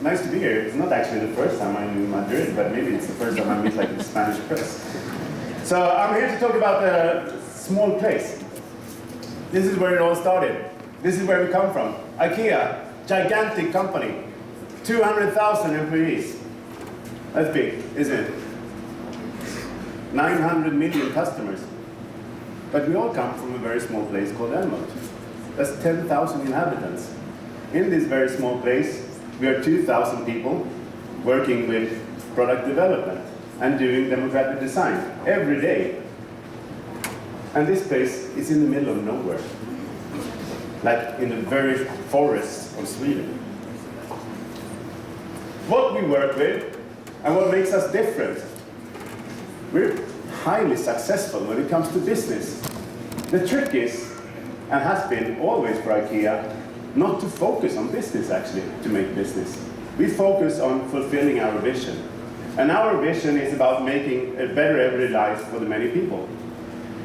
nice to be here. It's not actually the first time I'm in Madrid, but maybe it's the first time I meet like the Spanish press. So I'm here to talk about a small place. This is where it all started. This is where we come from. IKEA, gigantic company, 200,000 employees. That's big, isn't it? 900 million customers. But we all come from a very small place called Engman. That's 10,000 inhabitants. In this very small place, we are 2,000 people working with product development and doing democratic design every day. And this place is in the middle of nowhere, like in the very forests of Sweden. What we work with and what makes us different, we're highly successful when it comes to business. The trick is, and has been always for IKEA, not to focus on business actually, to make business. We focus on fulfilling our vision. And our vision is about making a better everyday life for the many people.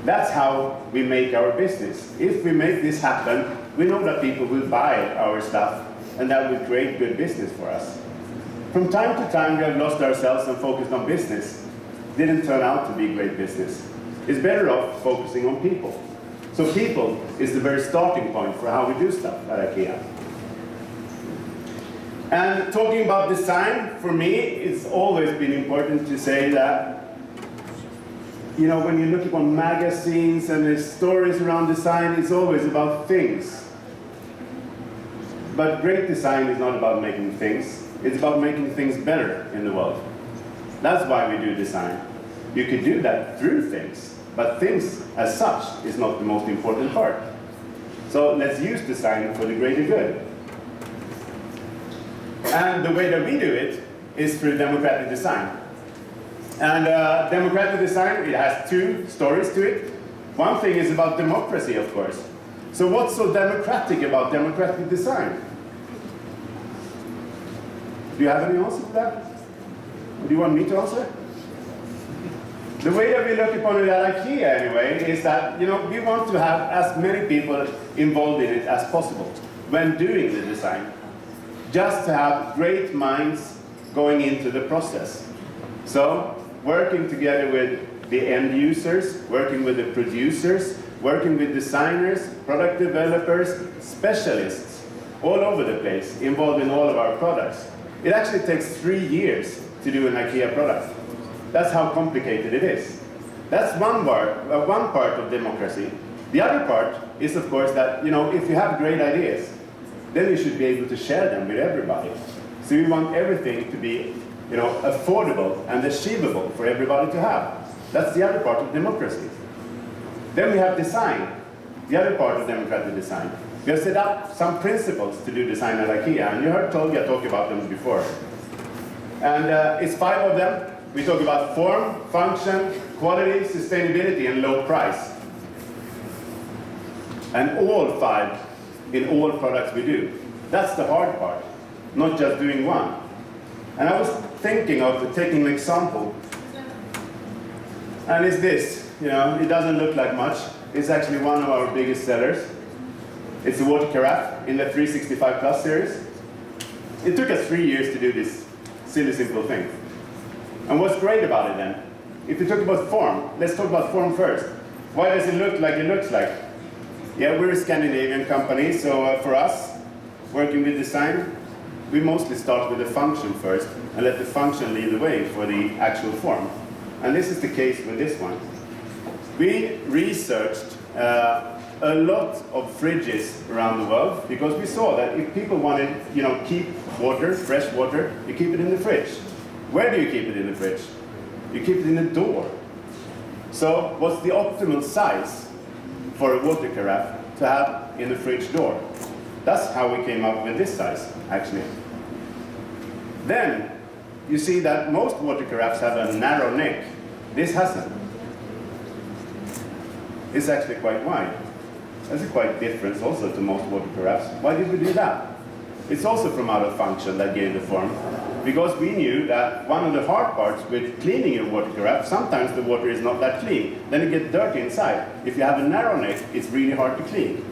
That's how we make our business. If we make this happen, we know that people will buy our stuff, and that will create good business for us. From time to time, we have lost ourselves and focused on business. Didn't turn out to be great business. It's better off focusing on people. So people is the very starting point for how we do stuff at IKEA. And talking about design, for me, it's always been important to say that, you know, when you look upon magazines and the stories around design, it's always about things. But great design is not about making things. It's about making things better in the world. That's why we do design. You could do that through things, but things as such is not the most important part. So let's use design for the greater good. And the way that we do it is through democratic design. And democratic design, it has two stories to it. One thing is about democracy, of course. So what's so democratic about democratic design? Do you have any answer to that? Or do you want me to answer? The way that we look upon it at IKEA, anyway, is that, you know, we want to have as many people involved in it as possible when doing the design. Just to have great minds going into the process. So, working together with the end users, working with the producers, working with designers, product developers, specialists, all over the place, involved in all of our products. It actually takes 3 years to do an IKEA product. That's how complicated it is. That's one part of democracy. The other part is, of course, that, you know, if you have great ideas, then you should be able to share them with everybody. So we want everything to be, you know, affordable and achievable for everybody to have. That's the other part of democracy. Then we have design, the other part of democratic design. We have set up some principles to do design at IKEA, and you heard Tolga talk about them before. And it's 5 of them. We talk about form, function, quality, sustainability, and low price. And all 5 in all products we do. That's the hard part, not just doing one. And I was thinking of taking an example. And it's this, you know, it doesn't look like much. It's actually one of our biggest sellers. It's a water carafe in the 365 Plus series. It took us 3 years to do this silly, simple thing. And what's great about it then? If you talk about form, let's talk about form first. Why does it look like it looks like? Yeah, we're a Scandinavian company, so for us, working with design, we mostly start with the function first and let the function lead the way for the actual form. And this is the case with this one. We researched a lot of fridges around the world because we saw that if people wanted, you know, keep water, fresh water, you keep it in the fridge. Where do you keep it in the fridge? You keep it in the door. So what's the optimal size for a water carafe to have in the fridge door? That's how we came up with this size, actually. Then you see that most water carafes have a narrow neck. This hasn't. It's actually quite wide. That's a quite difference also to most water carafes. Why did we do that? It's also from out of function that gave the form. Because we knew that one of the hard parts with cleaning your water carafe, sometimes the water is not that clean. Then it gets dirty inside. If you have a narrow neck, it's really hard to clean.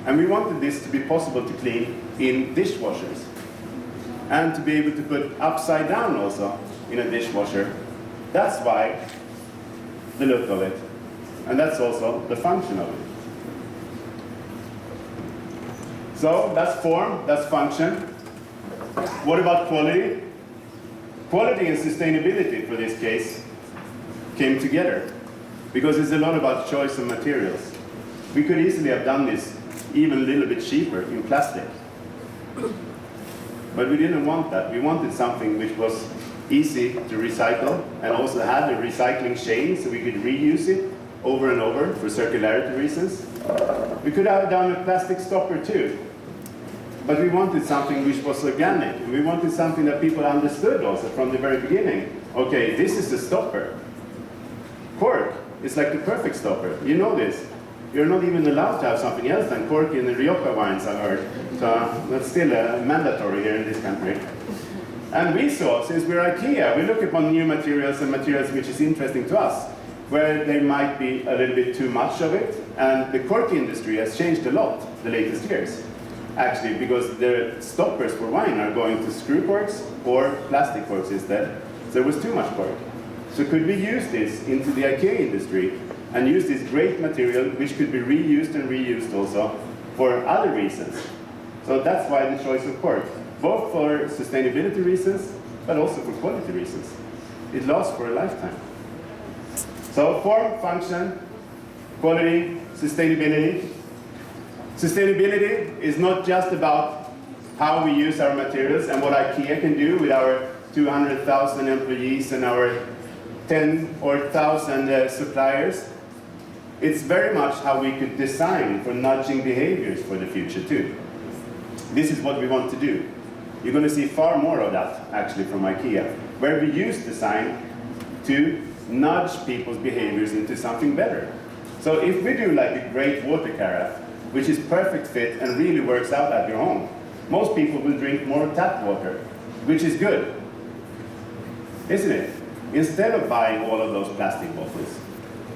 And we wanted this to be possible to clean in dishwashers. and to be able to put upside down also in a dishwasher. That's why the look of it. And that's also the function of it. So that's form, that's function. What about quality? Quality and sustainability, for this case, came together because it's a lot about choice of materials. We could easily have done this even a little bit cheaper in plastic. But we didn't want that. We wanted something which was easy to recycle and also had a recycling chain so we could reuse it over and over for circularity reasons. We could have done a plastic stopper too. But we wanted something which was organic, and we wanted something that people understood also from the very beginning. Okay, this is the stopper. Cork is like the perfect stopper. You know this. You're not even allowed to have something else than cork in the Rioja wines, I've heard. So that's still mandatory here in this country. And we saw, since we're IKEA, we look upon new materials and materials which is interesting to us, where there might be a little bit too much of it. And the cork industry has changed a lot the latest years. Actually, because the stoppers for wine are going to screw corks or plastic corks instead. So there was too much cork. So could we use this into the IKEA industry and use this great material which could be reused and reused also for other reasons? So that's why the choice of cork, both for sustainability reasons, but also for quality reasons. It lasts for a lifetime. So form, function, quality, sustainability. Sustainability is not just about how we use our materials and what IKEA can do with our 200,000 employees and our 10 or 1,000 suppliers. It's very much how we could design for nudging behaviors for the future too. This is what we want to do. You're going to see far more of that actually from IKEA, where we use design to nudge people's behaviors into something better. So if we do like a great water carafe, which is perfect fit and really works out at your home, most people will drink more tap water, which is good, isn't it? Instead of buying all of those plastic bottles.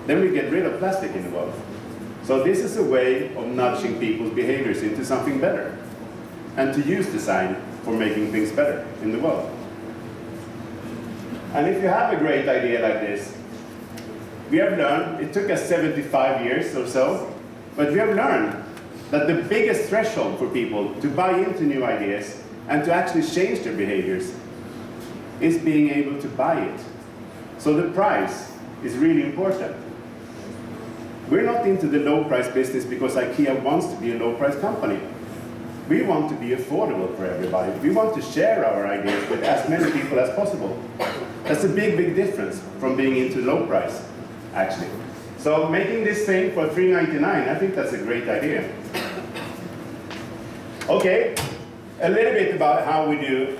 Then we get rid of plastic in the world. So this is a way of nudging people's behaviors into something better, and to use design for making things better in the world. And if you have a great idea like this, we have learned, it took us 75 years or so, but we have learned that the biggest threshold for people to buy into new ideas and to actually change their behaviors is being able to buy it. So the price is really important. We're not into the low price business because IKEA wants to be a low price company. We want to be affordable for everybody. We want to share our ideas with as many people as possible. That's a big, big difference from being into low price, actually. So making this thing for $3.99, I think that's a great idea. Okay, a little bit about how we do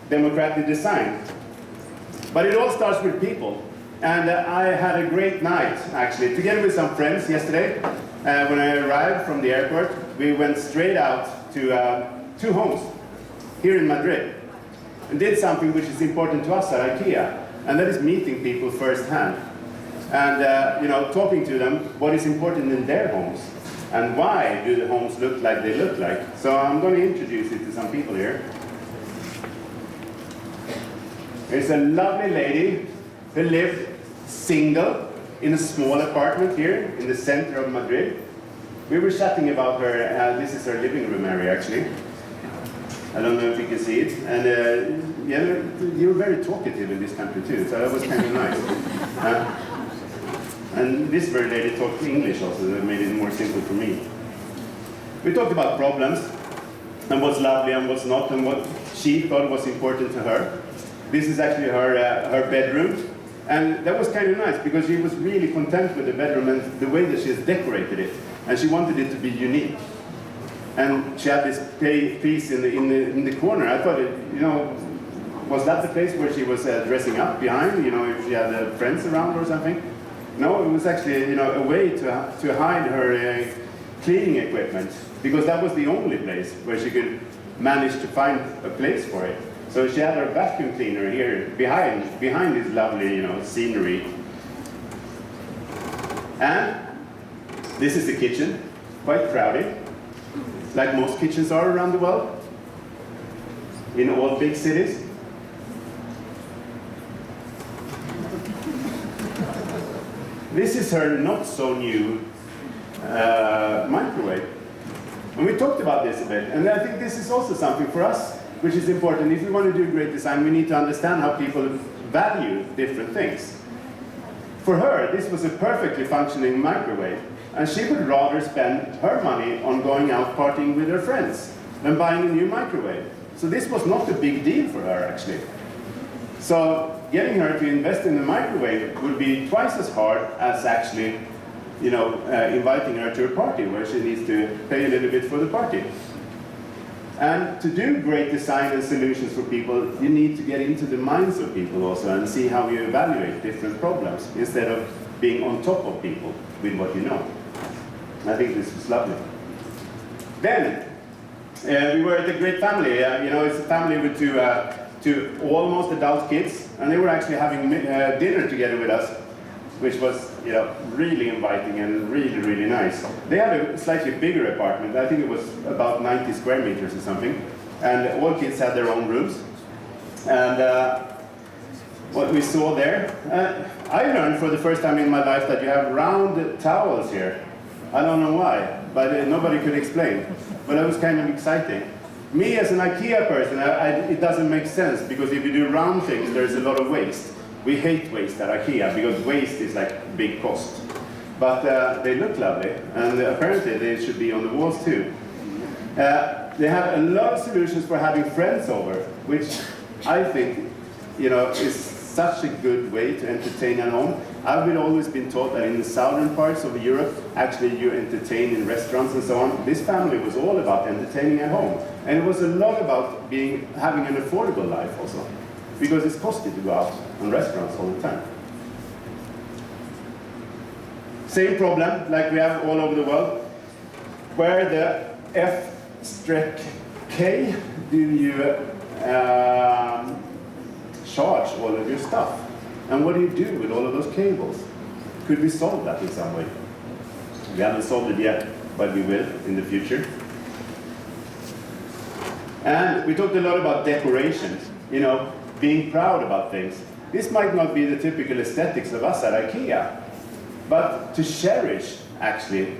democratic design. But it all starts with people. And I had a great night, actually, together with some friends yesterday. When I arrived from the airport, we went straight out to 2 homes here in Madrid and did something which is important to us at IKEA, and that is meeting people firsthand. And talking to them what is important in their homes and why do the homes look like they look like. So I'm going to introduce it to some people here. There's a lovely lady who lived single in a small apartment here in the center of Madrid. We were chatting about her. This is her living room area, actually. I don't know if you can see it. And you're very talkative in this country too, so that was kind of nice. And this very lady talked English also, that made it more simple for me. We talked about problems, and what's lovely and what's not, and what she thought was important to her. This is actually her bedroom. And that was kind of nice, because she was really content with the bedroom and the way that she has decorated it. And she wanted it to be unique. And she had this piece in the corner. I thought, was that the place where she was dressing up behind? If she had friends around or something? No, it was actually, a way to hide her cleaning equipment, because that was the only place where she could manage to find a place for it. So she had her vacuum cleaner here behind this lovely, scenery. And this is the kitchen, quite crowded, like most kitchens are around the world. in all big cities? This is her not so new microwave. And we talked about this a bit, and I think this is also something for us which is important. If we want to do great design, we need to understand how people value different things. For her, this was a perfectly functioning microwave, and she would rather spend her money on going out partying with her friends than buying a new microwave. So this was not a big deal for her, actually. So getting her to invest in the microwave would be twice as hard as actually, inviting her to a party where she needs to pay a little bit for the party. And to do great design and solutions for people, you need to get into the minds of people also and see how you evaluate different problems instead of being on top of people with what you know. I think this was lovely. Then, we were at a great family. It's a family with two almost adult kids, and they were actually having dinner together with us, which was really inviting and really, really nice. They had a slightly bigger apartment. I think it was about 90 square meters or something, and all kids had their own rooms. And what we saw there, I learned for the first time in my life that you have round towels here. I don't know why, but nobody could explain. But it was kind of exciting. Me as an IKEA person, it doesn't make sense, because if you do round things, there's a lot of waste. We hate waste at IKEA, because waste is like big cost. But they look lovely, and apparently they should be on the walls too. They have a lot of solutions for having friends over, which I think is such a good way to entertain at home. I've always been taught that in the southern parts of Europe, actually you entertain in restaurants and so on. This family was all about entertaining at home. And it was a lot about having an affordable life also, because it's costly to go out on restaurants all the time. Same problem like we have all over the world, where the F/K do you charge all of your stuff? And what do you do with all of those cables? Could we solve that in some way? We haven't solved it yet, but we will in the future. And we talked a lot about decorations, being proud about things. This might not be the typical aesthetics of us at IKEA, but to cherish, actually,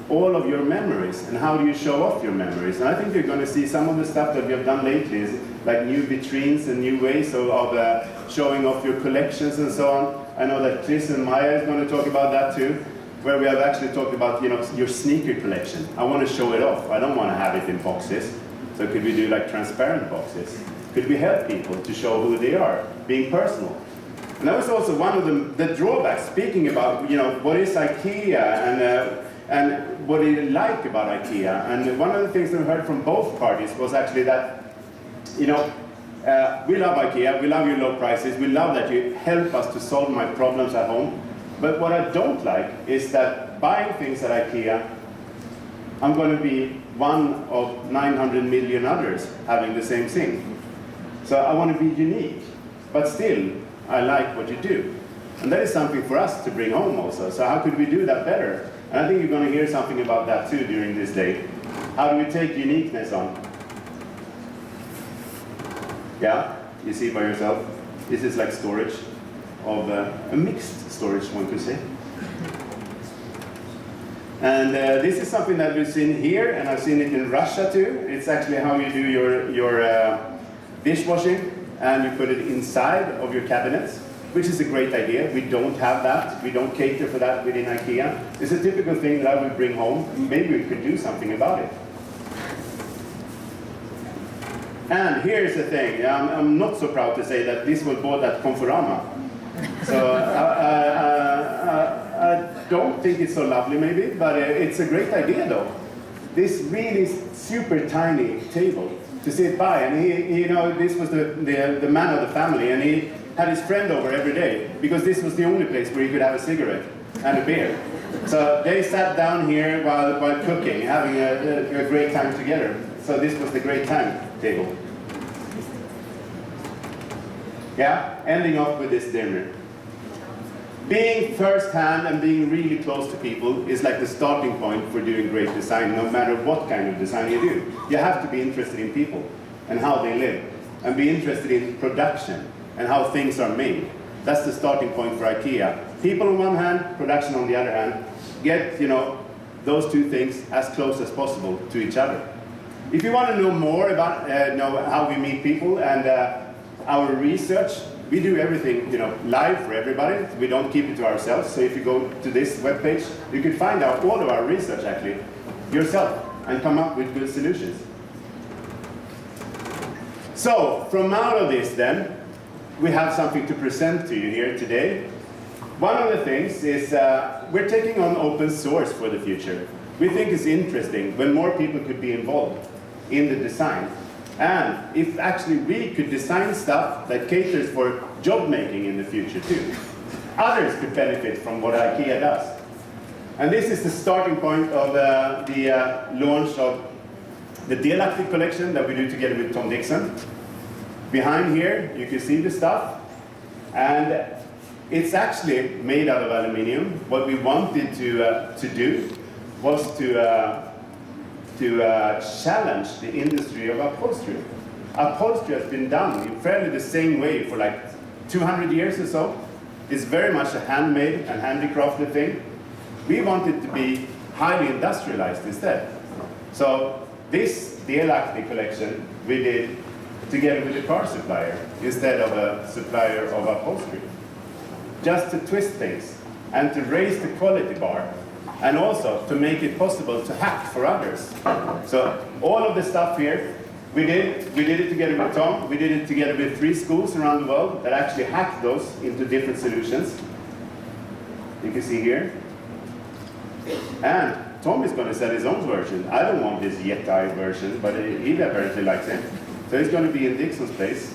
all of your memories, and how do you show off your memories. And I think you're going to see some of the stuff that we have done lately is like new vitrines and new ways of showing off your collections and so on. I know that Chris and Maya is going to talk about that too, where we have actually talked about your sneaker collection. I want to show it off. I don't want to have it in boxes. So could we do like transparent boxes? Could we help people to show who they are, being personal? And that was also one of the drawbacks, speaking about what is IKEA and what do you like about IKEA. And one of the things that we heard from both parties was actually that we love IKEA, we love your low prices, we love that you help us to solve my problems at home. But what I don't like is that buying things at IKEA, I'm going to be one of 900 million others having the same thing. So I want to be unique, but still, I like what you do. And that is something for us to bring home also. So how could we do that better? And I think you're going to hear something about that too during this day. How do we take uniqueness on? Yeah, you see by yourself. This is like storage of a mixed storage, one could say. And this is something that we've seen here, and I've seen it in Russia too. It's actually how you do your dishwashing, and you put it inside of your cabinets, which is a great idea. We don't have that. We don't cater for that within IKEA. It's a typical thing that I would bring home. Maybe we could do something about it. And here's the thing. I'm not so proud to say that this was bought at Conforama. So I don't think it's so lovely maybe, but it's a great idea though. This really super tiny table to sit by, and he this was the man of the family, and he had his friend over every day, because this was the only place where he could have a cigarette and a beer. So they sat down here while cooking, having a great time together. So this was the great time table. Yeah, ending up with this dinner. Being first-hand and being really close to people is like the starting point for doing great design, no matter what kind of design you do. You have to be interested in people and how they live. and be interested in production and how things are made. That's the starting point for IKEA. People on one hand, production on the other hand. Get, those two things as close as possible to each other. If you want to know more about how we meet people and our research, we do everything live for everybody. We don't keep it to ourselves. So if you go to this webpage, you can find out all of our research actually yourself and come up with good solutions. So from out of this then, we have something to present to you here today. One of the things is we're taking on open source for the future. We think it's interesting when more people could be involved in the design. And if actually we could design stuff that caters for job making in the future too. Others could benefit from what IKEA does. And this is the starting point of the launch of the Delaktig collection that we do together with Tom Dixon. Behind here, you can see the stuff. And it's actually made out of aluminium. What we wanted to do was to challenge the industry of upholstery. Upholstery has been done in fairly the same way for like 200 years or so. It's very much a handmade and handicrafted thing. We wanted to be highly industrialized instead. So this Delaktig collection we did together with a car supplier instead of a supplier of upholstery. Just to twist things and to raise the quality bar, and also to make it possible to hack for others. So all of the stuff here, we did it together with Tom. We did it together with 3 schools around the world that actually hacked those into different solutions. You can see here. And Tom is going to sell his own version. I don't want this Yeti version, but he apparently likes it. So it's going to be in Dixon's place.